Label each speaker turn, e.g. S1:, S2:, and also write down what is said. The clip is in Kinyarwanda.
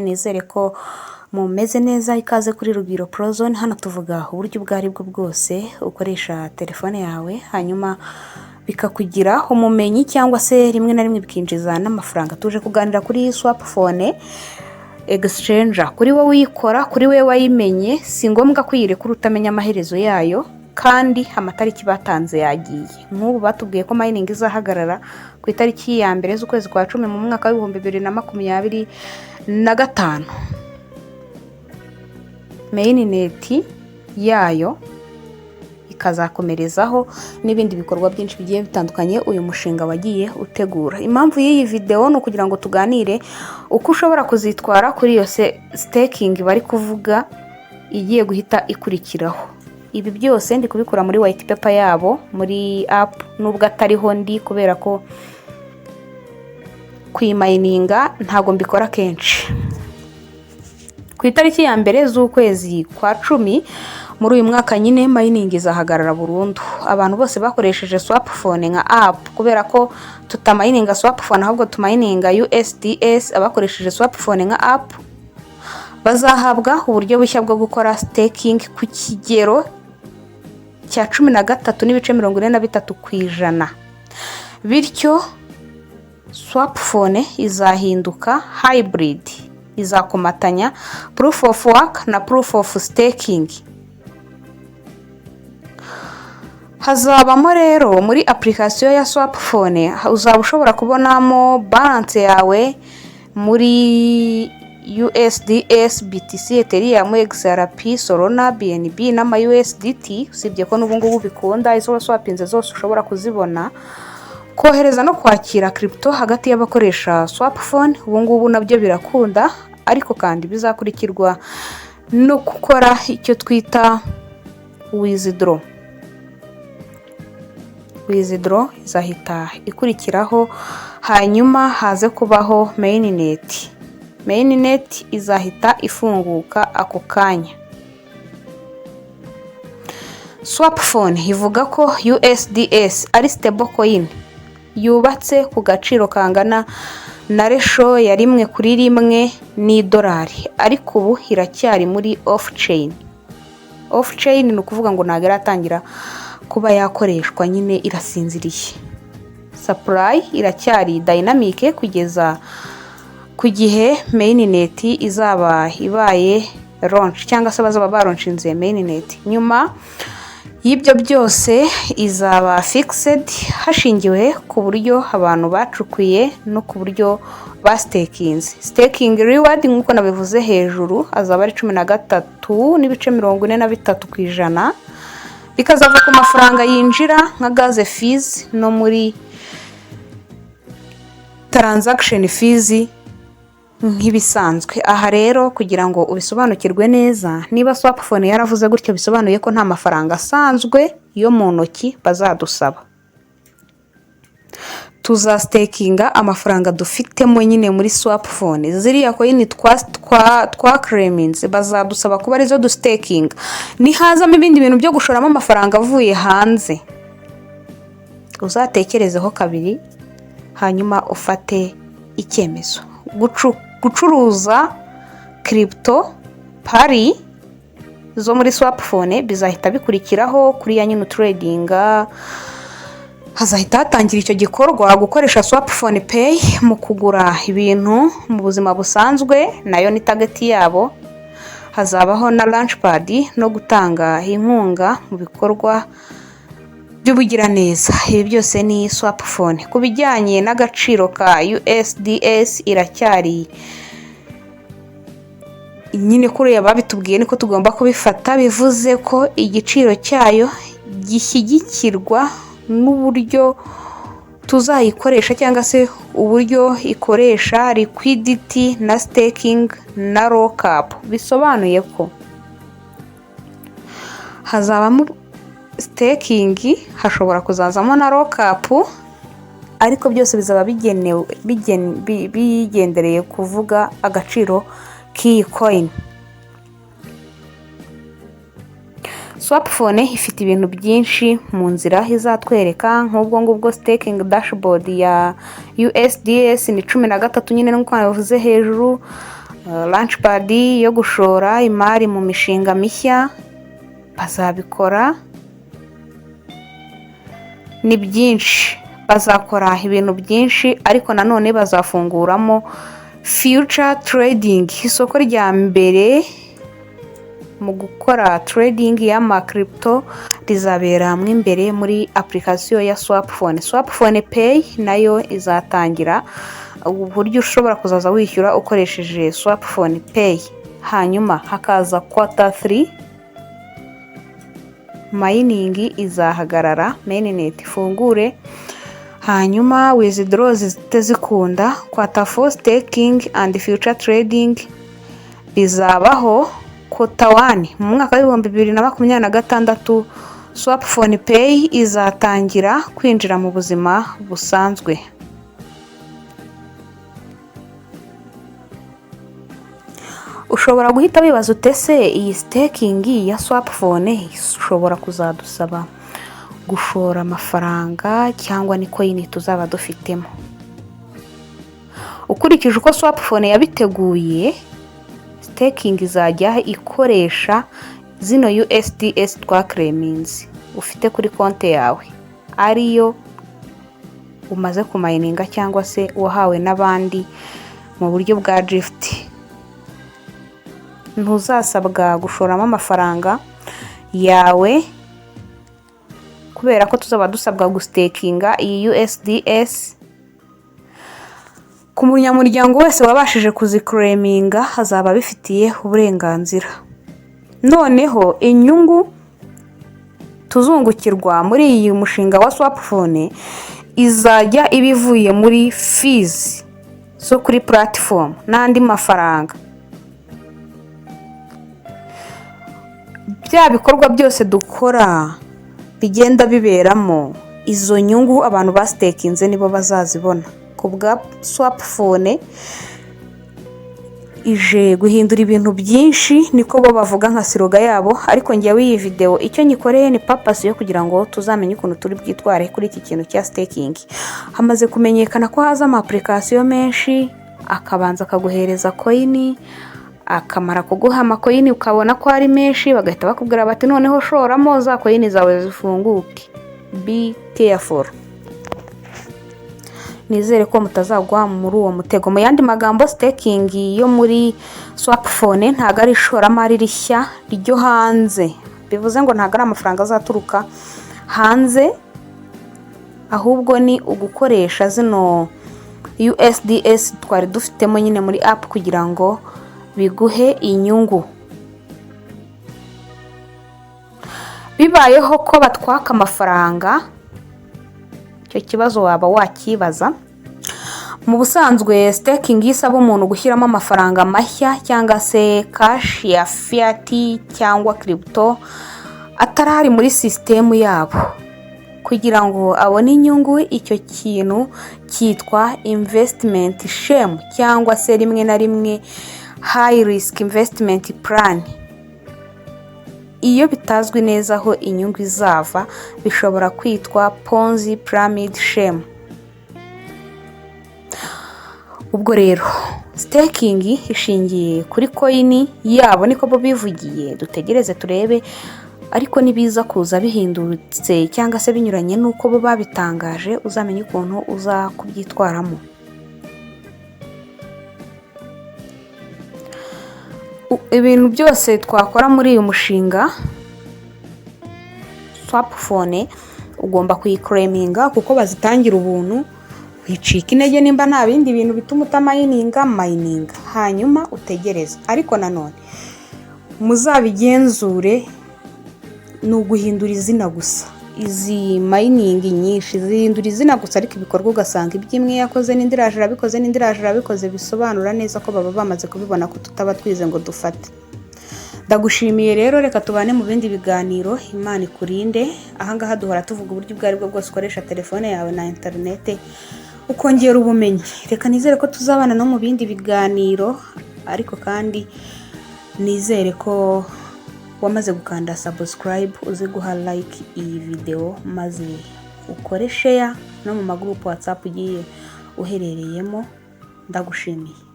S1: nizere ko mumeze neza. Ikaze kuri Rugwiro Prozone. Hano tuvuga uburyo ubwo ari bwo bwose ukoresha telefone yawe hanyuma bikakugira umumenyi cyangwa se rimwe na rimwe bikinjiza n'amafaranga. Tuje kuganira kuri Swapfone exchange. Kuri wowe uyikora, kuri wewe wayimenye, si ngombwa kuyirekura utamenya amaherezo yayo kandi amatariki batanze yagiye. Nk'ubu batubwiye ko mining izahagarara ku itariki ya mbere z'ukwezi kwa 10 mu mwaka wa 2025. Mainnet yayo ikazakomerezaho n'ibindi bikorwa byinshi bigiye bitandukanye uyu mushinga wagiye utegura. Impamvu y'iyi video no kugira ngo tuganire uko ushobora kuzitwara kuri iyo staking bari kuvuga igiye guhita ikurikiraho. Ibi byose ndi kubikura muri white paper yabo muri app, nubwo atariho ndi kubera ko kwimayininga ntago mbikora kenshi. Ku itariki ya mbere z'ukwezi kwa 10 muri uyu mwaka nyine mining izahagarara burundu. Abantu bose bakoresheje Swapfone nka app, kubera ko tutamayininga Swapfone ahubwo tumayininga USDS, abakoresheje Swapfone nka app bazahabwa uburyo bushya bwo gukora staking ku kigero cya 13.43%. Bityo Swapfone izahinduka hybrid, izakomatanya proof of work na proof of staking. Hazabamo rero muri application ya Swapfone uzaba ushobora kubonamo balance yawe muri USDS, BTC, Ethereum, XRP, Solana, BNB na USDT. Usibye ko n'ubu ngubu bikunda izo swapinze zose ushobora kuzibona. Kohereza no kwakira crypto hagati y'abakoresha Swapfone ubu ngubu nabyo birakunda, ariko kandi bizakurikirwa no gukora icyo twita withdraw. Withdraw izahita ikurikiraho, hanyuma haze kubaho mainnet. Mainnet izahita ifunguka ako kanya. Swapfone ivuga ko USDS ari stable coin yubatse ku gaciro kangana na ratio ya 1:1 n'idolari, ariko ubu iracyari muri off chain. Off chain ni ukuvuga ngo ntago iratangira kuba yakoreshwa, nyine irasinziriye. Supply iracyari dynamic kugeza ku gihe mainnet izaba ibaye launch, cyangwa se bazaba baronshinze mainnet. Nyuma y'ibyo byose izaba fixed hashingiwe ku buryo abantu bacukuye no ku buryo ba stakinze. Staking reward nk'uko nabivuze hejuru azaba ari 13.43%, bikazava ku mafaranga yinjira nka gas fees no muri transaction fees nk'ibisanzwe. Aha rero kugira ngo ubisobanukirwe neza, niba Swapfone yaravuze gutyo bisobanuye ko nta mafaranga asanzwe yo mu ntoki bazadusaba. Tuzastakinga amafaranga dufitemo nyine muri Swapfone. Ziriya coin twa claimings bazadusaba kuba arizo du staking. Nihazamo ibindi bintu byo gushoramo amafaranga avuye hanze, uzatekerezeho kabiri hanyuma ufate icyemezo. Gucuruza crypto pari zo muri Swapfone bizahita bikurikiraho kuri ya nyine trading. Hazahita hatangira icyo gikorwa gukoresha Swapfone Pay mu kugura ibintu mu buzima busanzwe, nayo ni target yabo. Hazabaho na launchpad no gutanga inkunga mu bikorwa by'ubugiraneza. Ibi byose ni Swapfone. Ku bijyanye n'agaciro ka USDS iracyari nyine kuri babitubwiye niko tugomba kubifata, bivuze ko igiciro cyayo gishyigikirwa n'uburyo tuzayikoresha cyangwa se uburyo ikoresha liquidity na staking na lockup. Bisobanuye ko hazabamo staking, hashobora kuzazamo na lockup, ariko byose bizaba bigendereye kuvuga agaciro k'iyi coin. Swapfone ifite ibintu byinshi mu nzira izatwereka, nk'ubwo ngubwo staking dashboard ya USDS ni 13 nyine nk'uko nabivuze hejuru. launchpad yo gushora imari mu mishinga mishya, bazabikora. Ni byinshi, bazakora ibintu byinshi, ariko nanone bazafunguramo future trading, isoko rya mbere mu gukora trading y'ama crypto rizabera hamwe imbere muri application ya Swapfone. Swapfone Pay nayo izatangira, ubu buryo ushobora kuzaza wishyura ukoresheje Swapfone Pay. Hanyuma hakaza Q3, mining izahagarara, mainnet ifungure. Hanyuma withdraws zitazikunda, Q4 staking and future trading bizabaho. Q1 mu mwaka wa 2026 Swapfone Pay izatangira kwinjira mu buzima busanzwe. Ushobora guhita wibaza utese iyi staking ya Swapfone ushobora kuzadusaba gushora amafaranga cyangwa ni coin tuzaba dufitemo. Ukurikije uko Swapfone yabiteguye, staking izajya ikoresha zino USDS twaklaminze ufite kuri konti yawe, ariyo umaze kumayininga cyangwa se wahawe n'abandi mu buryo bwa gift. Ntuzasabwa gushoramo amafaranga yawe kubera ko tuzaba dusabwa gustakinga iyi USDS. Ku munyamuryango wese wabashije kuziklaminga hazaba bifitiye uburenganzira. Noneho inyungu tuzungukirwa muri iyi mushinga wa Swapfone izajya ibivuye muri fees zo kuri platform n'andi mafaranga. Bya bikorwa byose dukora bigenda biberamo, izo nyungu abantu bastakinze nibo bazazibona. Kubwa Swapfone ije guhindura ibintu byinshi, niko bo bavuga nka siroga yabo, ariko njyewe iyi video icyo nyikoreye ni purpose yo kugira ngo tuzamenye ukuntu turi bwitware kuri iki kintu cya staking. Hamaze kumenyekana ko haza ama application menshi, akabanza akaguhereza coin, akamara kuguha amacoin ukabona ko ari menshi, bagahita bakubwira bati noneho shoramo za coin zawe zifunguke. Be careful. Nizere ko mutazagwa muri uwo mutego. Mu yandi magambo, staking yo muri Swapfone ntago ari ishoramari rishya ryo hanze. Bivuze ngo ntago ari amafaranga azaturuka hanze, ahubwo ni ugukoresha zino USDS twari dufitemo nyine muri app kugira ngo biguhe inyungu. Bibayeho ko batwaka amafaranga, icyo kibazo waba wakibaza. Mu busanzwe staking isaba umuntu gushyiramo amafaranga mashya cyangwa se cash ya fiat cyangwa crypto atarari muri system yabo. Kugira ngo abone inyungu, icyo kintu cyitwa investment scheme cyangwa se rimwe na rimwe high risk investment plan. Iyo bitazwi neza aho inyungu izava, bishobora kwitwa Ponzi pyramid scheme. Ubwo rero staking ishingiye kuri coin yabo, niko bo bivugiye. Dutegereze turebe, ariko nibiza kuza bihindutse cyangwa se binyuranye nuko bo babitangaje, uzamenye ukuntu uza kubyitwaramo. Ibintu byose twakora muri uyu mushinga Swapfone ugomba kuyiklaminga kuko bazitangira ubuntu. Wicika intege nimba nta bindi bintu bituma utamayininga, mayininga hanyuma utegereze. Ariko nanone muzabigenzure, ni uguhindura izina gusa. Izi mining nyinshi zihindura izina gusa, ariko ibikorwa ugasanga ibyimwe yakoze n'indiraje arabikoze n'indiraje arabikoze, bisobanura neza ko baba bamaze kubibona ko tutaba twize ngo dufate. Ndagushimiye rero, reka tubane mu bindi biganiro. Imana ikurinde. Ahangaha duhora tuvuga uburyo bwari bwo bwose ukoresha telefone yawe na internet ukongera ubumenyi. Reka nizere ko tuzabana no mu bindi biganiro, ariko kandi nizere ko wamaze gukanda subscribe, uze guha like iyi video, maze ukore share no mu magroup WhatsApp ugiye uherereyemo. Ndagushimiye.